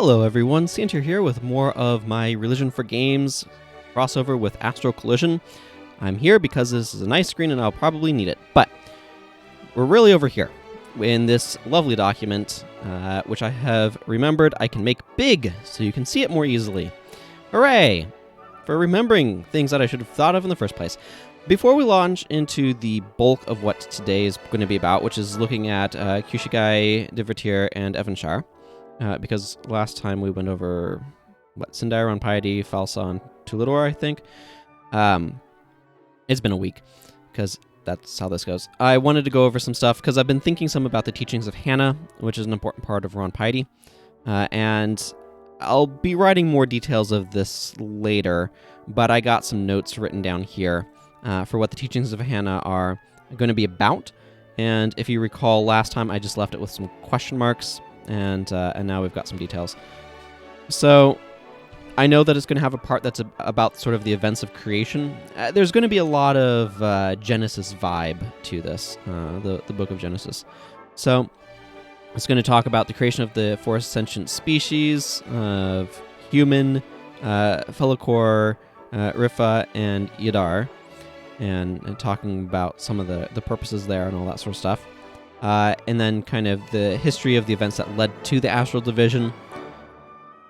Hello everyone, Santir here with more of my Religion for Games crossover with Astral Collision. I'm here because this is a nice screen and I'll probably need it, but we're really over here in this lovely document, which I have remembered I can make big so you can see it more easily. Hooray! For remembering things that I should have thought of in the first place. Before we launch into the bulk of what today is going to be about, which is looking at Kushigai, Divertir, and Evanshar, because last time we went over, Sindai, Ron Piety, Falsa, and Tulidor, I think. It's been a week, because that's how this goes. I wanted to go over some stuff, because I've been thinking some about the teachings of Hannah, which is an important part of Ron Piety, and I'll be writing more details of this later, but I got some notes written down here for what the teachings of Hannah are going to be about, and if you recall, last time I just left it with some question marks, and now we've got some details. So I know that it's going to have a part that's about sort of the events of creation. There's going to be a lot of Genesis vibe to this, the book of Genesis. So it's going to talk about the creation of the four sentient species of human, Felakor, Rifa, and Yadar, and talking about some of the purposes there and all that sort of stuff. And then kind of the history of the events that led to the Astral Division,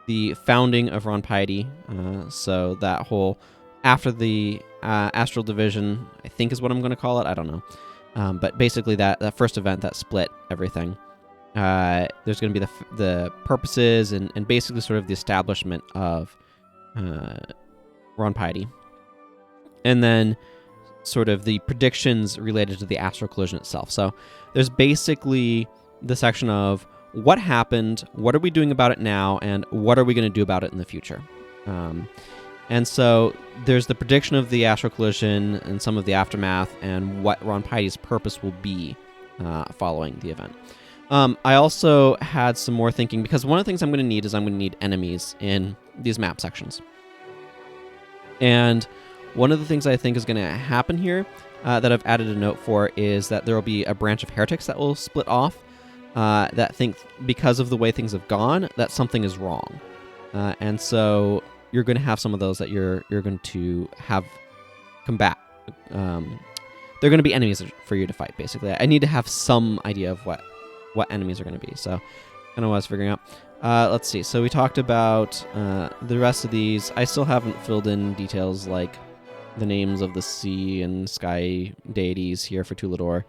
the founding of Ron Piety, so that whole after the Astral Division, I think is what I'm going to call it, I don't know. But basically that first event that split everything. There's going to be the purposes and basically sort of the establishment of Ron Piety. And then sort of the predictions related to the Astral Collision itself. So there's basically the section of what happened, what are we doing about it now, and what are we going to do about it in the future. And so there's the prediction of the Astral Collision and some of the aftermath and what Ron Piety's purpose will be following the event. I also had some more thinking, because one of the things I'm going to need is I'm going to need enemies in these map sections. And one of the things I think is going to happen here that I've added a note for is that there will be a branch of heretics that will split off that think, because of the way things have gone, that something is wrong. And so you're going to have some of those that you're going to have combat. They're going to be enemies for you to fight, basically. I need to have some idea of what enemies are going to be. So kind of what I was figuring out. Let's see. So we talked about the rest of these. I still haven't filled in details like the names of the sea and sky deities here for Tulidor.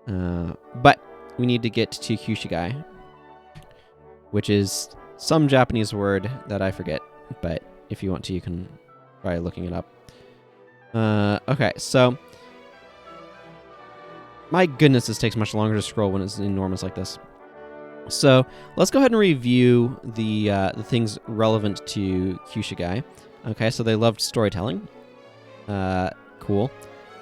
But we need to get to Kushigai, which is some Japanese word that I forget, but if you want to, you can try looking it up. Okay, so my goodness, this takes much longer to scroll when it's enormous like this. So let's go ahead and review the things relevant to Kushigai. Okay, so they loved storytelling. Cool.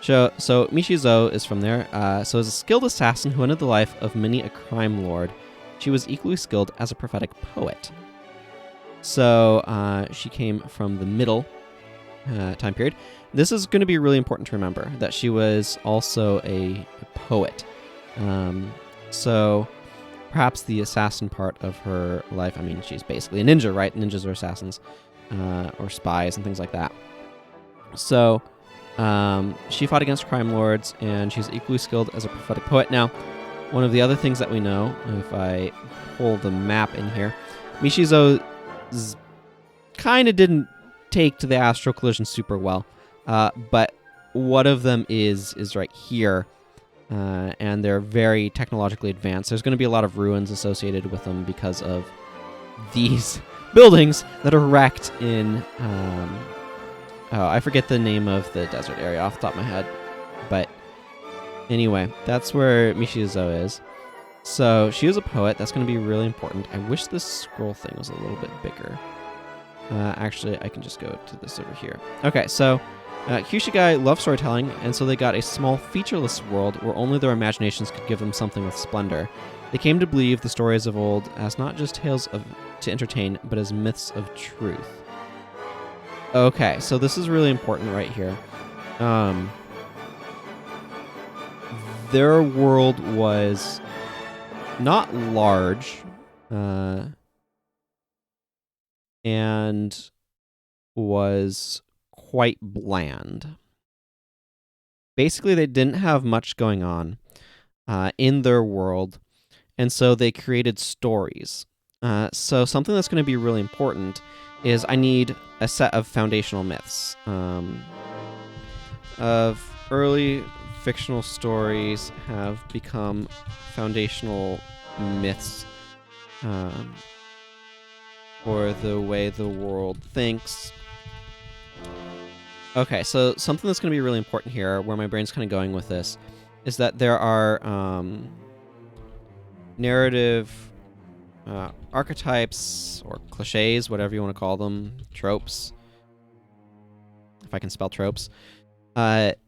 So Mishizo is from there. So as a skilled assassin who ended the life of many a crime lord, she was equally skilled as a prophetic poet. So she came from the middle time period. This is going to be really important to remember, that she was also a poet. So perhaps the assassin part of her life, I mean, she's basically a ninja, right? Ninjas are assassins, or spies and things like that. So she fought against crime lords, and she's equally skilled as a prophetic poet. Now, one of the other things that we know, if I pull the map in here, Mishizo kind of didn't take to the Astral Collision super well, but one of them is right here, and they're very technologically advanced. There's going to be a lot of ruins associated with them because of these buildings that are wrecked in... Oh, I forget the name of the desert area off the top of my head. But anyway, that's where Mishizo is. So she is a poet. That's going to be really important. I wish this scroll thing was a little bit bigger. Actually, I can just go to this over here. Okay, so Kushigai love storytelling, and so they got a small featureless world where only their imaginations could give them something with splendor. They came to believe the stories of old as not just tales to entertain, but as myths of truth. Okay, so this is really important right here. Their world was not large, and was quite bland. Basically, they didn't have much going on in their world, and so they created stories. So something that's going to be really important is I need a set of foundational myths. Of early fictional stories have become foundational myths for the way the world thinks. Okay, so something that's going to be really important here, where my brain's kind of going with this, is that there are narrative archetypes or cliches, whatever you want to call them, tropes, if I can spell tropes, that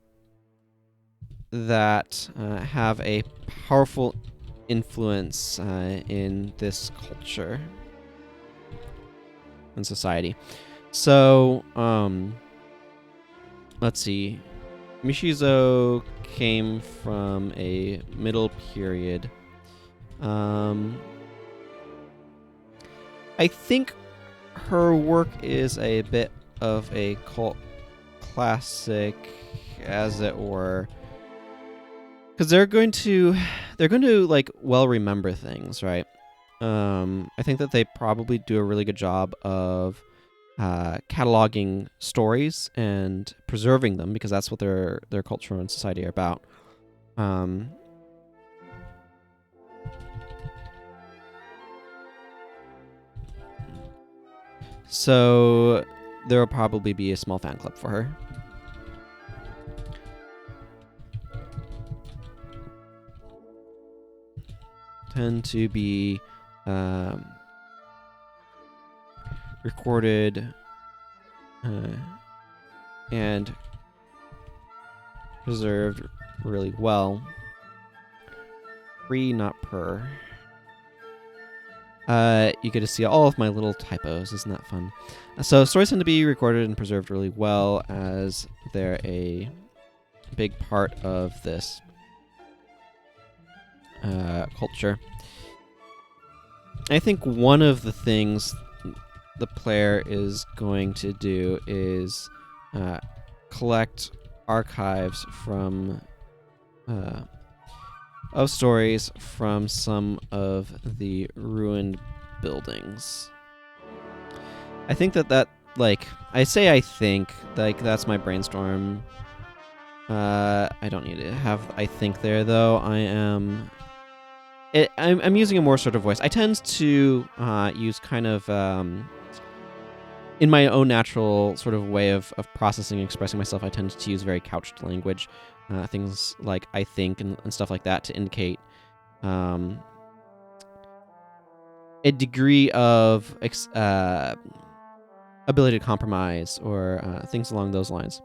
have a powerful influence in this culture and society. So, let's see. Mishizo came from a middle period. I think her work is a bit of a cult classic, as it were, because they're going to like well remember things, right? I think that they probably do a really good job of cataloging stories and preserving them, because that's what their culture and society are about. So there will probably be a small fan club for her. Tend to be recorded and preserved really well. Free, not per. You get to see all of my little typos. Isn't that fun? So stories tend to be recorded and preserved really well, as they're a big part of this culture. I think one of the things the player is going to do is collect archives from of stories from some of the ruined buildings. I think that like, I think like that's my brainstorm. I don't need to have I think there, though. I'm using a more sort of voice. I tend to use kind of in my own natural sort of way of processing and expressing myself. I tend to use very couched language. Things like I think and stuff like that, to indicate a degree of ability to compromise, or things along those lines.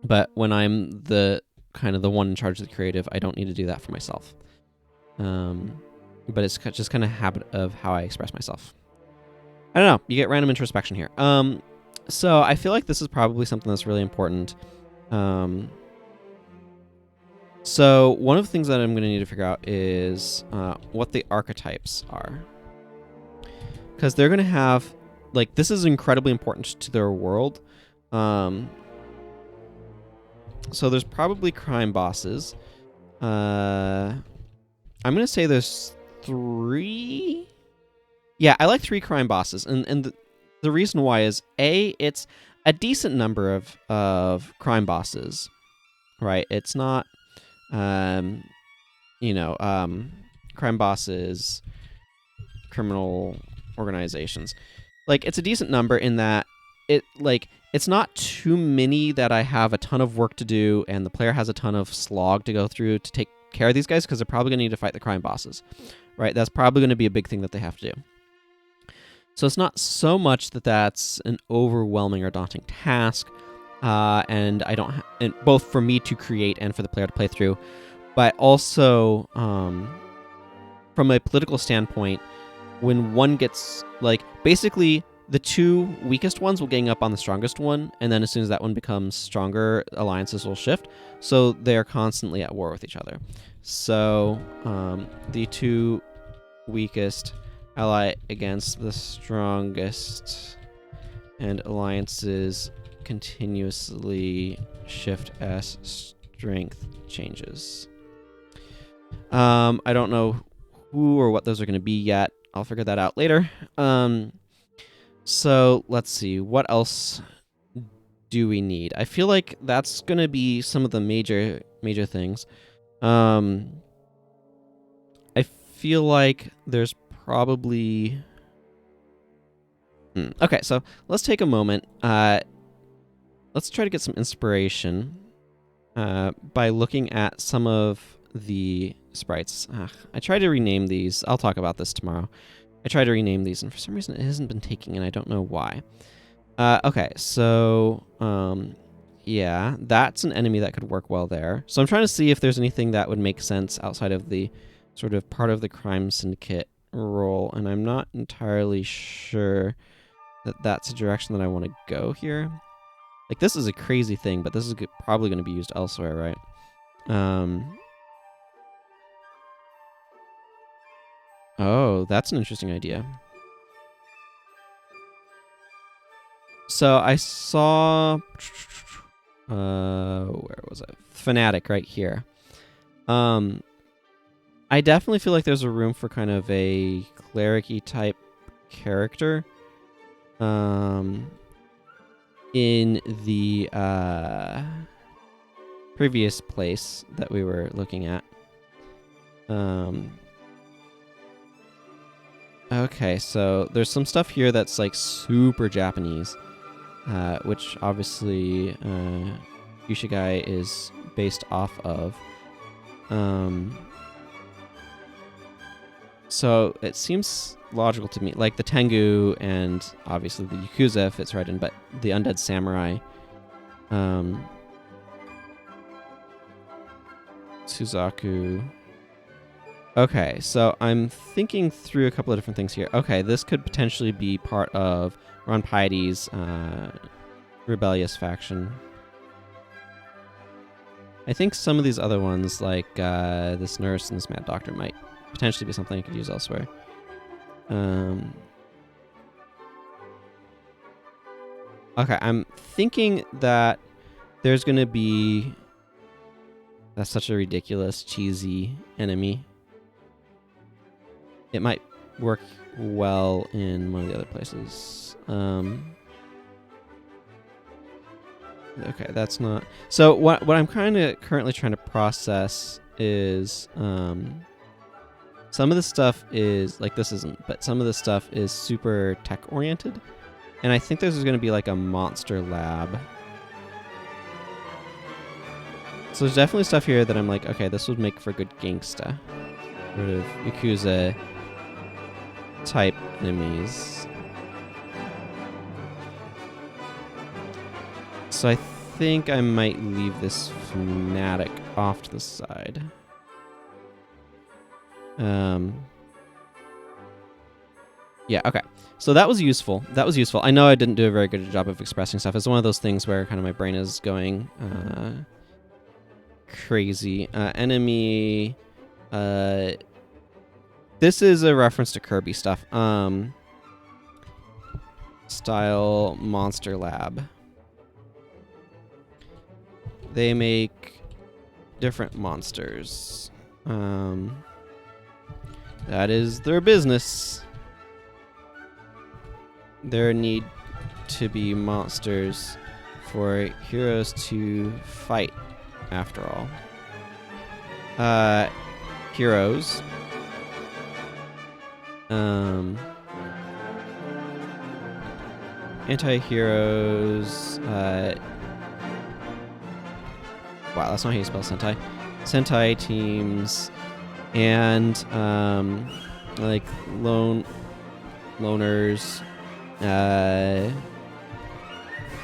But when I'm the one in charge of the creative, I don't need to do that for myself. But it's just kind of habit of how I express myself. I don't know. You get random introspection here. So I feel like this is probably something that's really important. So one of the things that I'm going to need to figure out is what the archetypes are. Because they're going to have, like, this is incredibly important to their world. So there's probably crime bosses. I'm going to say there's 3. Yeah, I like 3 crime bosses. And the reason why is, A, it's a decent number of crime bosses, right? It's not, crime bosses, criminal organizations. Like, it's a decent number in that it's not too many that I have a ton of work to do and the player has a ton of slog to go through to take care of these guys, because they're probably going to need to fight the crime bosses, right? That's probably going to be a big thing that they have to do. So it's not so much that that's an overwhelming or daunting task, and I don't and both for me to create and for the player to play through, but also from a political standpoint, when one gets, like, basically the 2 weakest ones will gang up on the strongest one, and then as soon as that one becomes stronger, alliances will shift. So they're constantly at war with each other. So the 2 weakest ally against the strongest, and alliances continuously shift as strength changes. I don't know who or what those are going to be yet. I'll figure that out later. So let's see. What else do we need? I feel like that's going to be some of the major things. I feel like there's probably... Okay, so let's take a moment. Let's try to get some inspiration by looking at some of the sprites. I tried to rename these. I'll talk about this tomorrow. I tried to rename these, and for some reason it hasn't been taking, and I don't know why. Okay, so yeah, that's an enemy that could work well there. So I'm trying to see if there's anything that would make sense outside of the sort of part of the crime syndicate role, and I'm not entirely sure that that's a direction that I want to go here. Like, this is a crazy thing, but this is probably going to be used elsewhere, right? Oh, that's an interesting idea. So I saw... where was it? Fanatic right here. I definitely feel like there's a room for kind of a cleric-y type character. In the previous place that we were looking at. Okay, so there's some stuff here that's like super Japanese, which obviously Yushigai is based off of. So it seems logical to me, like the Tengu and obviously the Yakuza fits right in, but the Undead Samurai, Suzaku. Okay, so I'm thinking through a couple of different things here. Okay, this could potentially be part of Ron Piety's rebellious faction. I think some of these other ones, like this nurse and this mad doctor, might potentially be something I could use elsewhere. Okay, I'm thinking that there's going to be... That's such a ridiculous, cheesy enemy. It might work well in one of the other places. Okay, that's not... So what I'm kind of currently trying to process is... some of the stuff is... Like, this isn't, but some of the stuff is super tech-oriented. And I think there's going to be like a monster lab. So there's definitely stuff here that I'm like, okay, this would make for good gangsta. Sort of Yakuza type enemies. So I think I might leave this fanatic off to the side. Yeah, okay. So that was useful. That was useful. I know I didn't do a very good job of expressing stuff. It's one of those things where kind of my brain is going crazy. Enemy. This is a reference to Kirby stuff. Style Monster Lab. They make different monsters. That is their business. There need to be monsters for heroes to fight, after all. Heroes. Anti-heroes. Wow, that's not how you spell Sentai. Sentai teams. And, like, loners.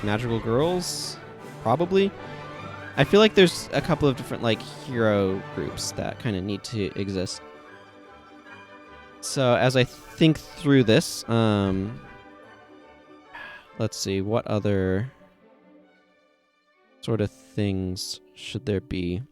Magical girls, probably. I feel like there's a couple of different like hero groups that kind of need to exist. So as I think through this, let's see, what other sort of things should there be?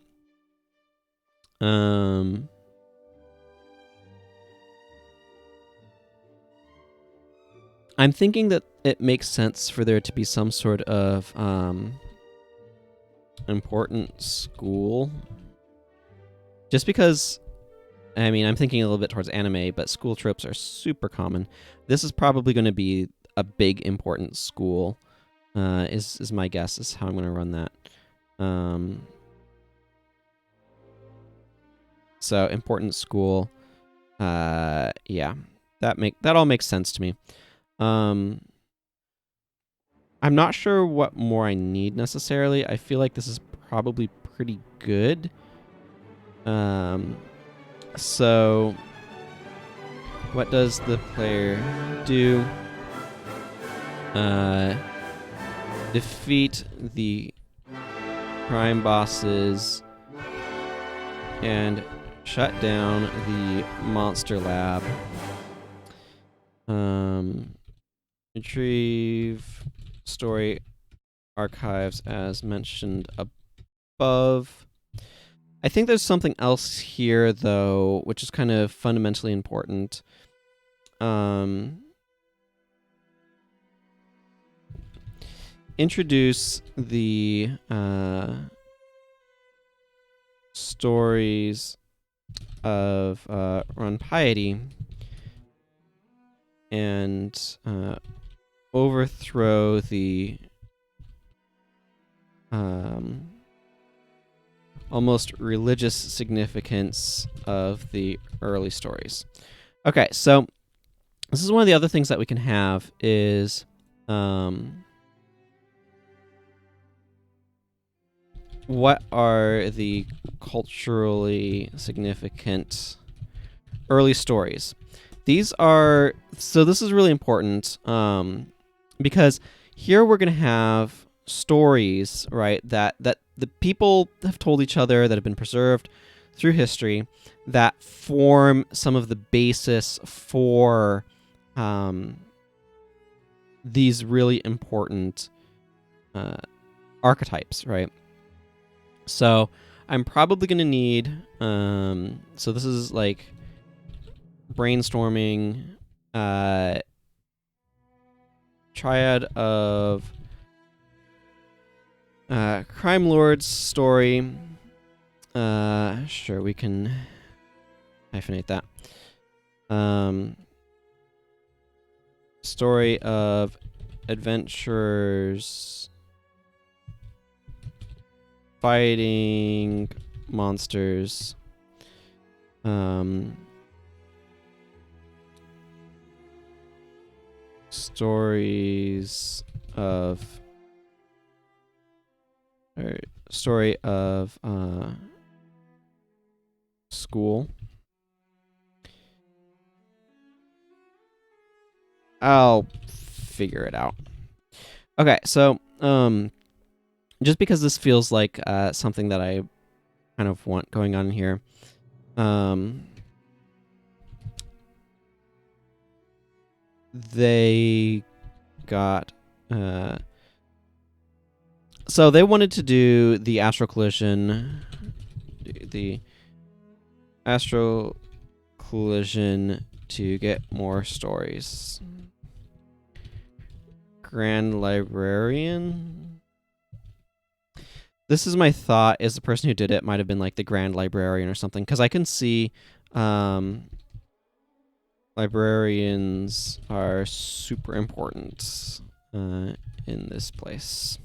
I'm thinking that it makes sense for there to be some sort of important school. Just because, I mean, I'm thinking a little bit towards anime, but school tropes are super common. This is probably going to be a big important school, is my guess, is how I'm going to run that. So important school. Yeah, that all makes sense to me. I'm not sure what more I need necessarily. I feel like this is probably pretty good. So what does the player do? Defeat the crime bosses and shut down the monster lab. Retrieve story archives as mentioned above. I think there's something else here, though, which is kind of fundamentally important. Introduce the stories of Run Piety and overthrow the almost religious significance of the early stories. Okay, so this is one of the other things that we can have is what are the culturally significant early stories? These are, so this is really important because here we're going to have stories, right, that the people have told each other that have been preserved through history that form some of the basis for these really important archetypes, right? So I'm probably going to need, so this is like brainstorming, triad of crime lord's story. Sure, we can hyphenate that. Story of adventurers fighting monsters. Stories of school. I'll figure it out. Okay, so just because this feels like something that I kind of want going on here, they got so they wanted to do the Astral Collision, to get more stories. Grand Librarian. This is my thought, is the person who did it might have been like the Grand Librarian or something, because I can see librarians are super important in this place.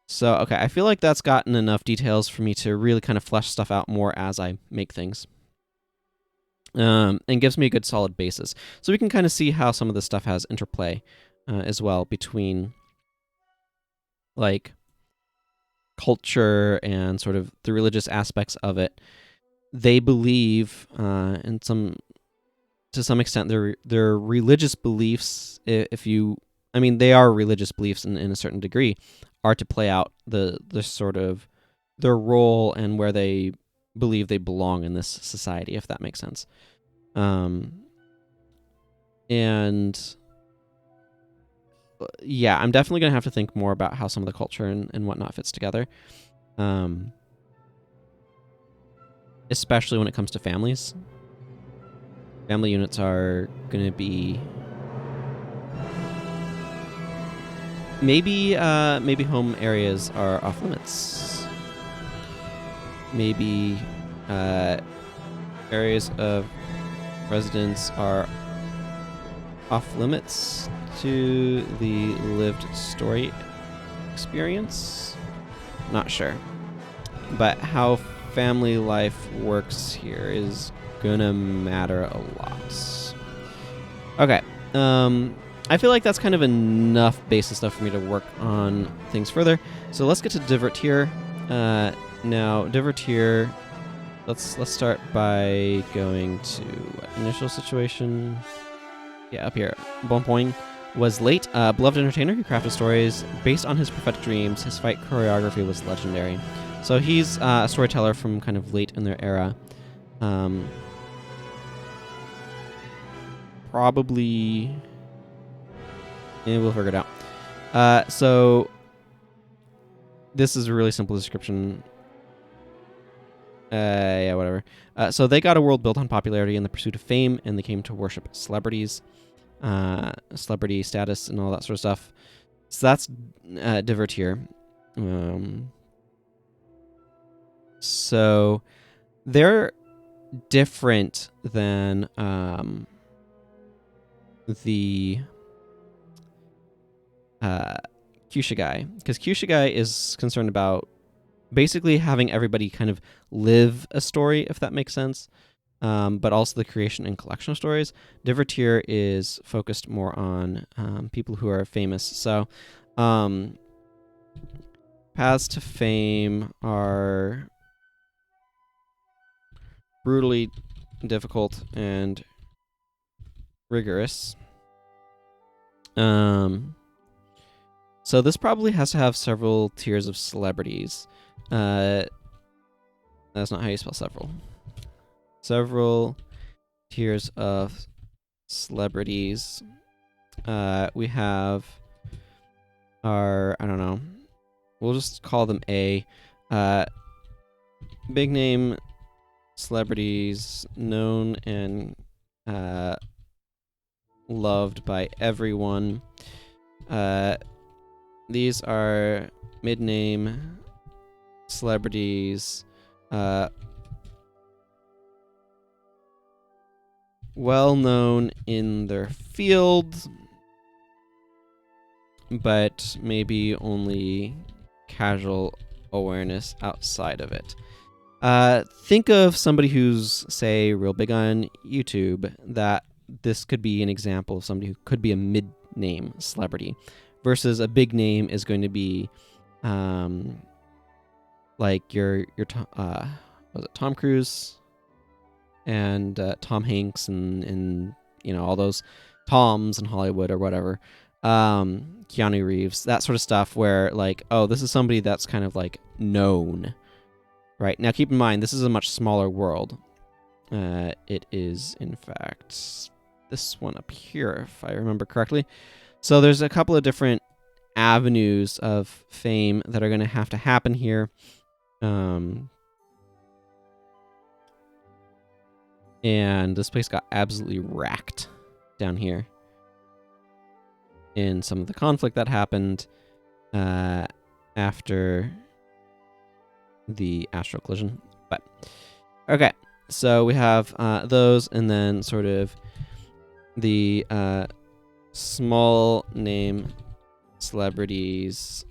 So, okay, I feel like that's gotten enough details for me to really kind of flesh stuff out more as I make things. And gives me a good solid basis. So we can kind of see how some of this stuff has interplay as well between like culture and sort of the religious aspects of it. They believe to some extent their religious beliefs, they are religious beliefs in a certain degree, are to play out the sort of their role and where they believe they belong in this society, if that makes sense. And yeah, I'm definitely going to have to think more about how some of the culture and whatnot fits together. Especially when it comes to families. Family units are going to be maybe home areas are off limits. Maybe areas of residence are off limits to the lived story experience. Not sure. But how family life works here is gonna matter a lot. Okay. I feel like that's kind of enough basic stuff for me to work on things further. So let's get to divertir. Now, divertir. Let's start by going to initial situation. Yeah, up here. Bonpoint was late, beloved entertainer who crafted stories based on his prophetic dreams. His fight choreography was legendary. So he's a storyteller from kind of late in their era. Probably... Yeah, we'll figure it out. So this is a really simple description. Yeah, whatever. So they got a world built on popularity and the pursuit of fame, and they came to worship celebrities, celebrity status, and all that sort of stuff. So that's divertir. So they're different than the Kushigai, because Kushigai is concerned about basically having everybody kind of live a story, if that makes sense, but also the creation and collection of stories. Divertir is focused more on people who are famous. So paths to fame are brutally difficult and rigorous. So this probably has to have several tiers of celebrities. That's not how you spell several. Several tiers of celebrities. We have our, I don't know, we'll just call them A. Big name celebrities known and loved by everyone. These are mid-name celebrities, well-known in their field, but maybe only casual awareness outside of it. Think of somebody who's, say, real big on YouTube. That this could be an example of somebody who could be a mid-name celebrity, versus a big name is going to be, like your was it Tom Cruise and Tom Hanks and you know all those Toms in Hollywood or whatever, Keanu Reeves, that sort of stuff, where like, oh, this is somebody that's kind of like known. Right, now keep in mind, this is a much smaller world. It is, in fact, this one up here, if I remember correctly. So there's a couple of different avenues of fame that are going to have to happen here. And this place got absolutely racked down here in some of the conflict that happened after the Astral Collision. But okay, so we have those, and then sort of the small name celebrities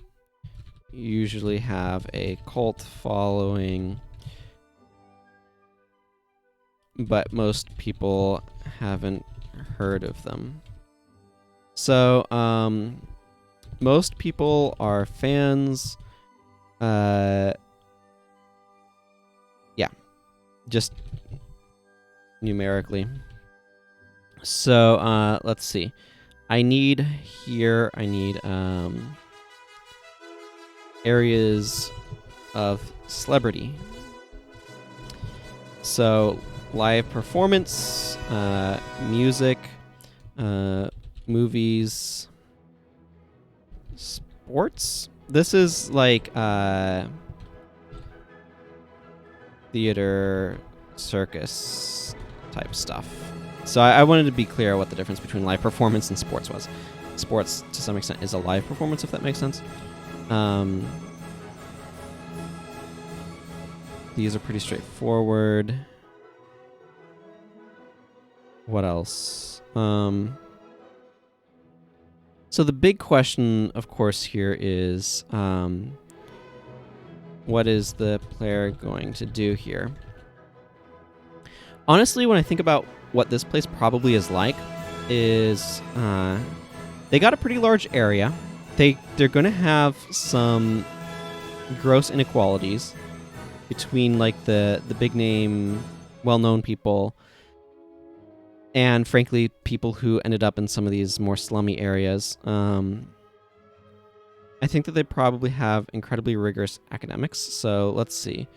usually have a cult following, but most people haven't heard of them. So most people are fans. Yeah, just numerically. So let's see. I need areas of celebrity. So live performance, music, movies, sports. This is like theater, circus type stuff. So I wanted to be clear what the difference between live performance and sports was. sports to some extent is a live performance, if that makes sense. These are pretty straightforward. What else? So the big question, of course, here is what is the player going to do here? Honestly, when I think about what this place probably is like, is they got a pretty large area. They're going to have some gross inequalities between like the big name, well-known people, and frankly, people who ended up in some of these more slummy areas. I think that they probably have incredibly rigorous academics. So let's see.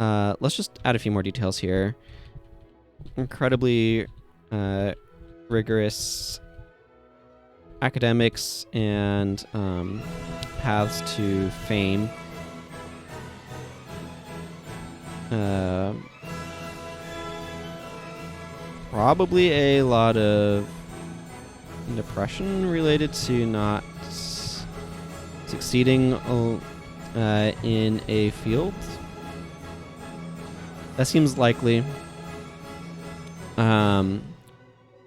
Let's just add a few more details here. Incredibly rigorous academics and paths to fame. Probably a lot of depression related to not succeeding in a field. That seems likely.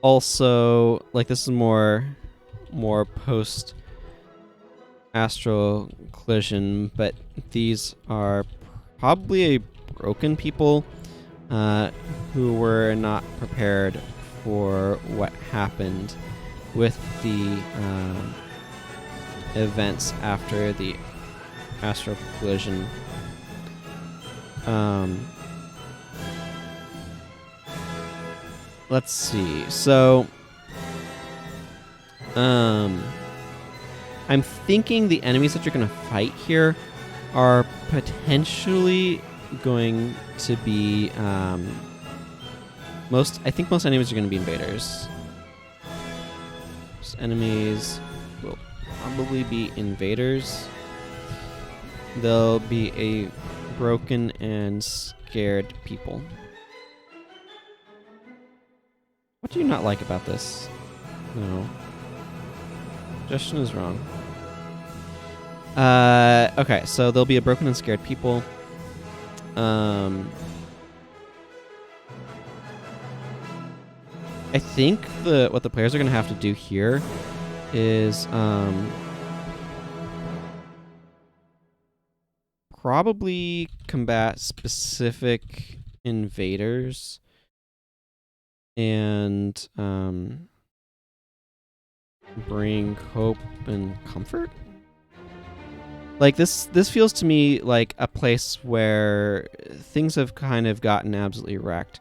Also, like this is more post Astral Collision, but these are probably a broken people who were not prepared for what happened with the events after the Astral Collision. Let's see. So, I'm thinking the enemies that you're going to fight here are potentially going to be most enemies are going to be invaders. Most enemies will probably be invaders. They'll be a broken and scared people. What do you not like about this? No. Suggestion is wrong. Okay, so there'll be a broken and scared people. I think what the players are going to have to do here is probably combat specific invaders and bring hope and comfort. Like this feels to me like a place where things have kind of gotten absolutely wrecked.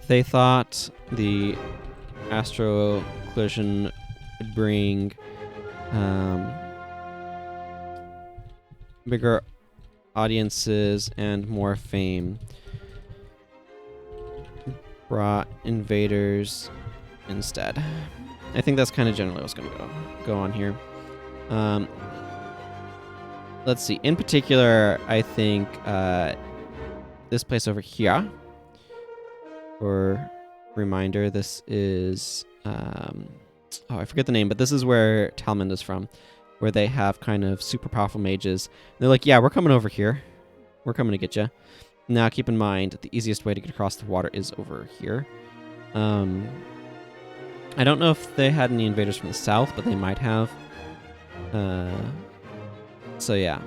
They thought the Astral Collision would bring bigger audiences and more fame. Brought invaders instead. I think that's kind of generally what's going to go on here. Let's see. In particular, I think this place over here. For reminder, this is I forget the name, but this is where Talmud is from, where they have kind of super powerful mages. And they're like, yeah, we're coming over here. We're coming to get you. Now, keep in mind, the easiest way to get across the water is over here. I don't know if they had any invaders from the south, but they might have. So yeah,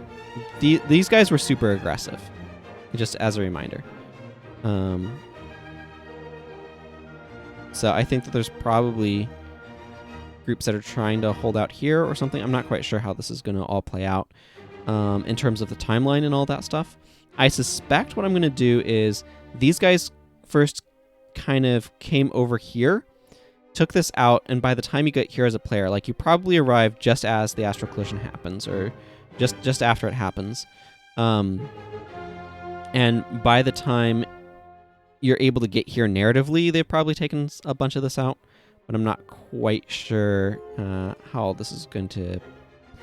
these guys were super aggressive, just as a reminder. So I think that there's probably groups that are trying to hold out here or something. I'm not quite sure how this is going to all play out in terms of the timeline and all that stuff. I suspect what I'm going to do is these guys first kind of came over here, took this out, and by the time you get here as a player, like you probably arrived just as the Astral Collision happens, or just after it happens. And by the time you're able to get here narratively, they've probably taken a bunch of this out, but I'm not quite sure how this is going to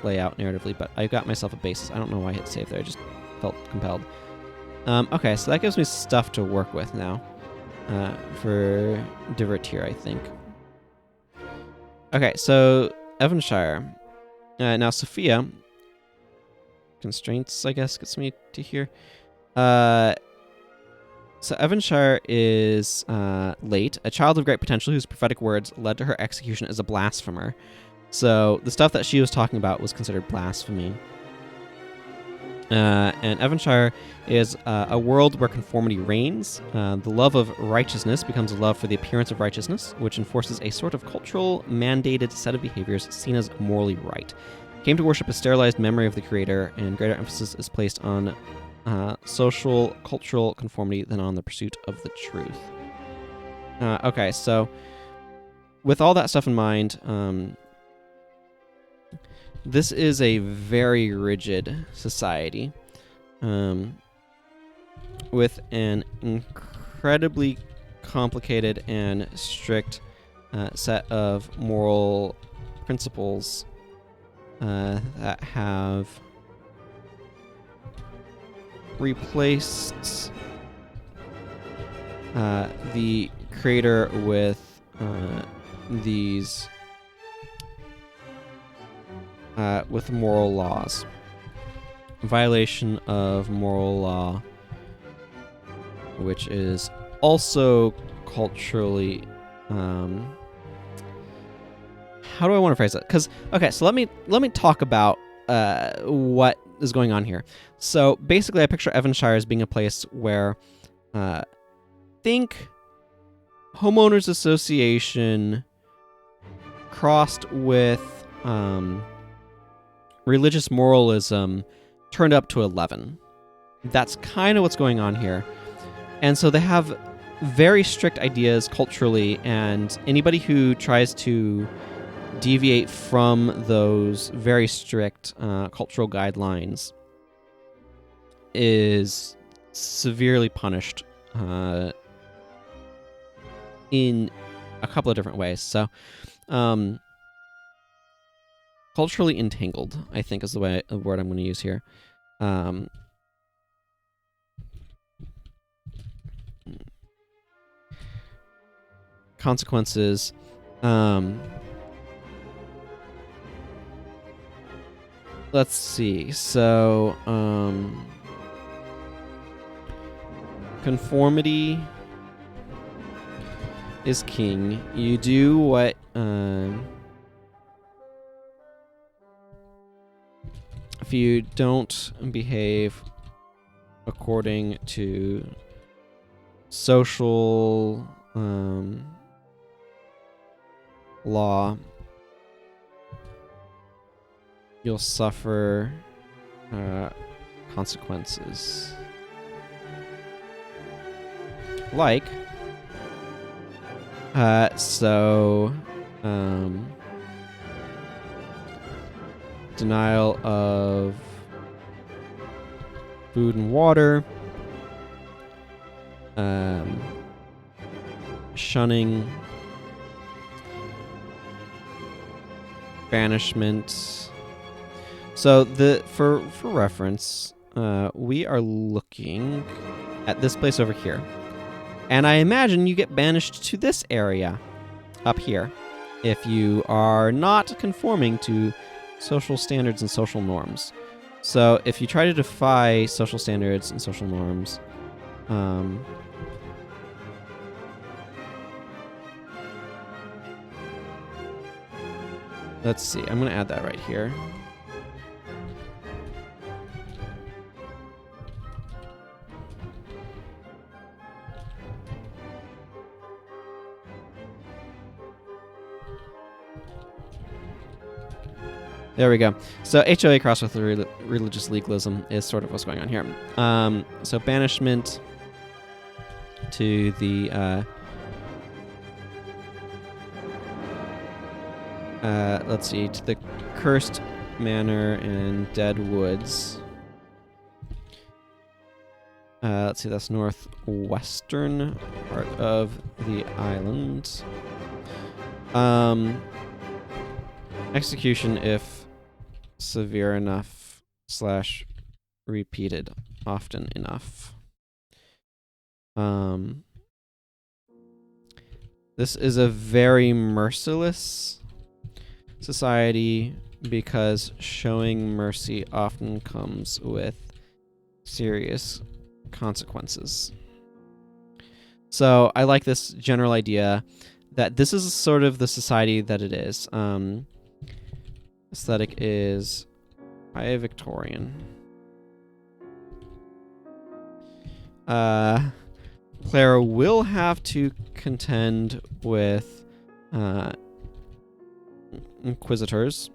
play out narratively, but I got myself a basis. I don't know why I hit save there. I just felt compelled. Okay, so that gives me stuff to work with now for Divertir, I think. Okay, so Evanshire. Now Sophia. Constraints, I guess, gets me to here. So Evanshire is late, a child of great potential whose prophetic words led to her execution as a blasphemer. So the stuff that she was talking about was considered blasphemy. And Evanshire is a world where conformity reigns. The love of righteousness becomes a love for the appearance of righteousness, which enforces a sort of cultural mandated set of behaviors seen as morally right. Came to worship a sterilized memory of the creator, and greater emphasis is placed on social, cultural conformity than on the pursuit of the truth. Okay, so with all that stuff in mind, this is a very rigid society with an incredibly complicated and strict set of moral principles that have replaced the creator with these with moral laws. Violation of moral law, which is also culturally how do I want to phrase it? Because okay, so let me talk about what is going on here. So basically, I picture Evanshire as being a place where think homeowners association crossed with religious moralism turned up to 11. That's kind of what's going on here. And so they have very strict ideas culturally, and anybody who tries to deviate from those very strict cultural guidelines is severely punished in a couple of different ways. So, culturally entangled, I think, is the word I'm going to use here. Consequences. Let's see. So, conformity is king. You do what if you don't behave according to social law, you'll suffer consequences. Like, denial of food and water, shunning, banishment. So for reference, we are looking at this place over here. And I imagine you get banished to this area up here if you are not conforming to social standards and social norms. So if you try to defy social standards and social norms, let's see, I'm going to add that right here. There we go. So HOA crossed with religious legalism is sort of what's going on here. So banishment to the let's see, to the cursed manor and dead woods. Let's see, that's northwestern part of the island. Execution if severe enough / repeated often enough. This is a very merciless society because showing mercy often comes with serious consequences. So I like this general idea that this is sort of the society that it is. Aesthetic is high Victorian. Player will have to contend with inquisitors.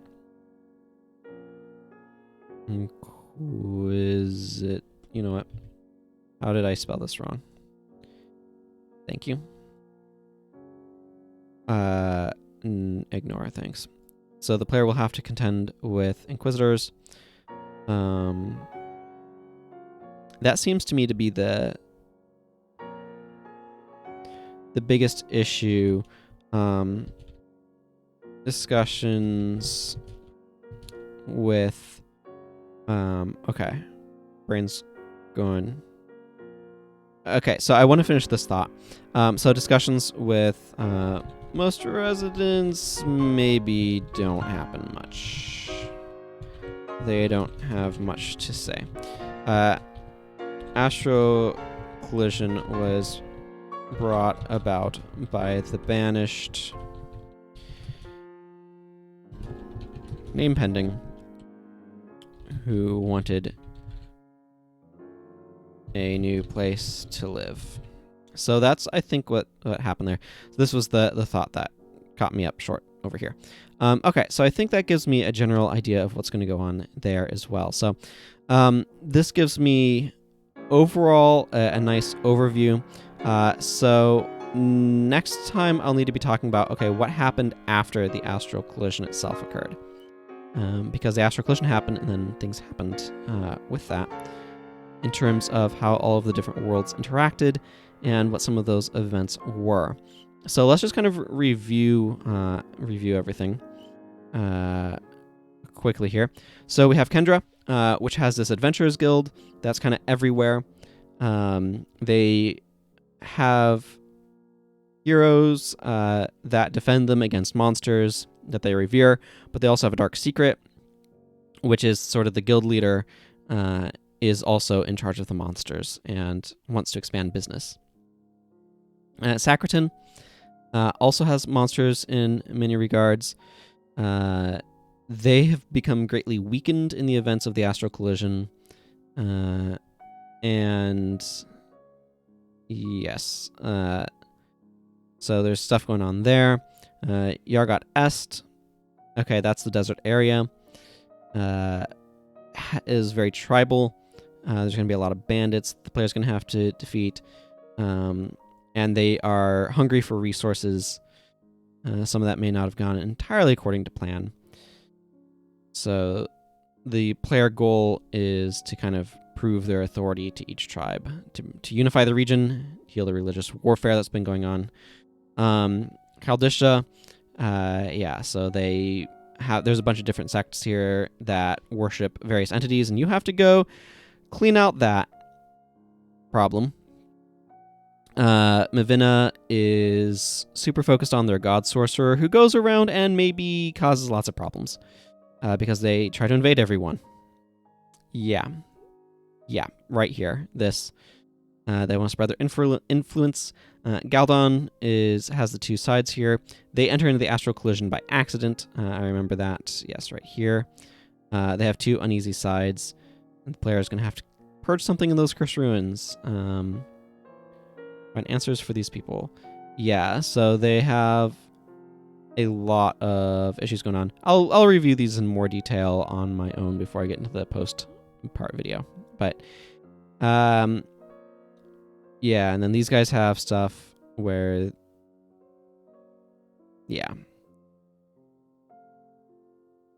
You know what? How did I spell this wrong? Thank you. Ignore, thanks. So the player will have to contend with inquisitors. That seems to me to be the biggest issue. Discussions with okay, brain's going. Okay, so I want to finish this thought. So discussions with most residents maybe don't happen much. They don't have much to say. Astral Collision was brought about by the banished. Name pending. Who wanted a new place to live. So that's, I think, what happened there. So this was the thought that caught me up short over here. Okay, so I think that gives me a general idea of what's going to go on there as well. So this gives me overall a nice overview. So next time I'll need to be talking about, okay, what happened after the Astral Collision itself occurred. Because the Astral Collision happened and then things happened with that in terms of how all of the different worlds interacted and what some of those events were. So let's just kind of review everything quickly here. So we have Kendra, which has this Adventurers Guild that's kind of everywhere. They have heroes that defend them against monsters that they revere, but they also have a dark secret, which is sort of the guild leader is also in charge of the monsters and wants to expand business. Sacritan also has monsters in many regards. They have become greatly weakened in the events of the Astral Collision. And yes, so there's stuff going on there. Yargot Est, okay, that's the desert area, is very tribal. There's going to be a lot of bandits the player's going to have to defeat. And they are hungry for resources. Some of that may not have gone entirely according to plan. So the player goal is to kind of prove their authority to each tribe, to unify the region, heal the religious warfare that's been going on. Chaldisha, yeah, so there's a bunch of different sects here that worship various entities, and you have to go clean out that problem. Mavina is super focused on their god sorcerer, who goes around and maybe causes lots of problems because they try to invade everyone. Yeah, right here. This they want to spread their influence. Galdon has the two sides here. They enter into the Astral Collision by accident. I remember that. Yes, right here. They have two uneasy sides. And the player is going to have to purge something in those cursed ruins. Find answers for these people. Yeah, so they have a lot of issues going on. I'll review these in more detail on my own before I get into the post-part video. But, yeah, and then these guys have stuff where, yeah.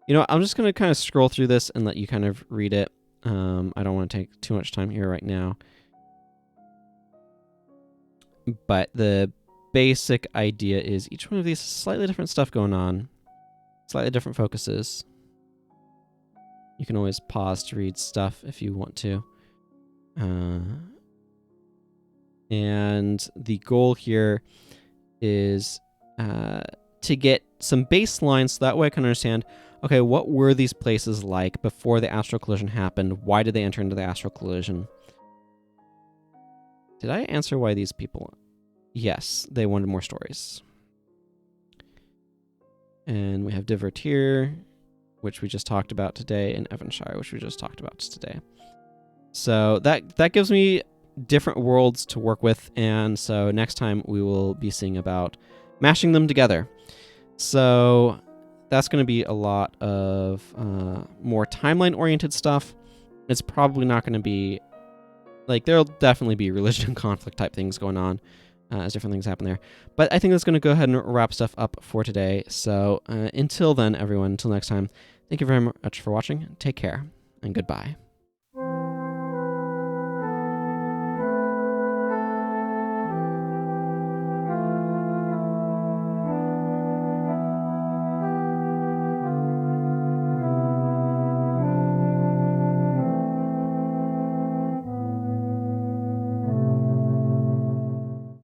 You know, I'm just going to kind of scroll through this and let you kind of read it. I don't want to take too much time here right now. But the basic idea is each one of these slightly different stuff going on, slightly different focuses. You can always pause to read stuff if you want to. And the goal here is to get some baselines so that way I can understand, okay, what were these places like before the Astral Collision happened? Why did they enter into the Astral Collision? Did I answer why these people... Yes, they wanted more stories. And we have Divertir, which we just talked about today, and Evanshire, which we just talked about today. So that gives me different worlds to work with, and so next time we will be seeing about mashing them together. So that's going to be a lot of more timeline-oriented stuff. It's probably not going to be... Like, there'll definitely be religion and conflict type things going on as different things happen there. But I think that's going to go ahead and wrap stuff up for today. So until then, everyone, until next time, thank you very much for watching. Take care, and goodbye.